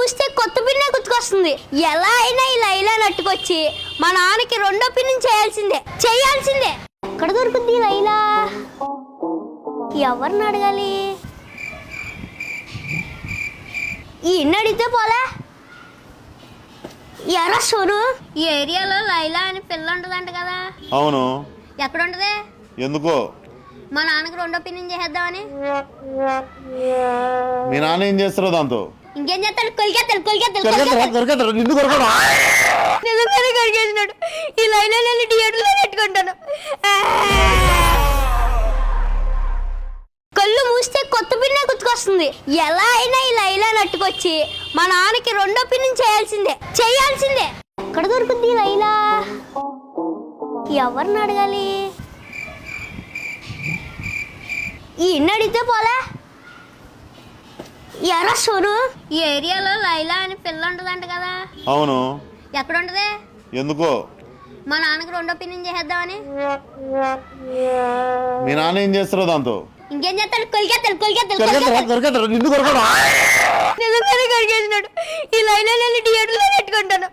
మూస్తే కొత్త పిన్నే గుర్తుకొస్తుంది. ఎలా అయినా ఈ లైలా నట్టుకొచ్చి మా నాన్నకి రెండో పిన్ చేయాల్సిందే. ఎక్కడ దొరుకుద్ది ఈ లైలా? ఎవరిని అడగాలి? ఈ ఇన్ని అడిగితే పోలే. ఎరా సోను, ఈ ఏరియాలో లైలా అని పిల్ల ఉంటదంట కదా? అవును. ఎక్కడ ఉంటది? ఎందుకో మా నాన్నకి రెండో పిన్ చేసేద్దామని. మీ నాన్న ఏం చేస్తారో దాంతో? ఇంకేం చేస్తాడు? కొలికేస్తాడు. నిజంగానే కడిగేసినాడు. ఈ లైలా నేను థియేటర్లో పెట్టుకుంటాను. కళ్ళు మూస్తే కొత్త పిన్నే గుర్తుకొస్తుంది. ఎలా అయినా ఈ లైలా నట్టుకొచ్చి మా నాన్నకి రెండో పిన్ చేయాల్సిందే. ఎక్కడ దొరుకుద్ది ఈ లైలా? ఎవరిని అడగాలి? ఈ ఇన్ని అడిగితే పోలే. ఎరా సోను, ఈ ఏరియాలో లైలా అని పిల్ల ఉంటదంట కదా? అవును. ఎక్కడ ఉంటది? ఎందుకో మా నాన్నకి రెండో పిన్ చేసేద్దామని. మీ నాన్న ఏం చేస్తారో దాంతో? ఇంకేం చేస్తాడు? కొలికేస్తాడు. నిజంగానే కడిగేసినాడు. ఈ లైలా నేను థియేటర్లో పెట్టుకుంటాను.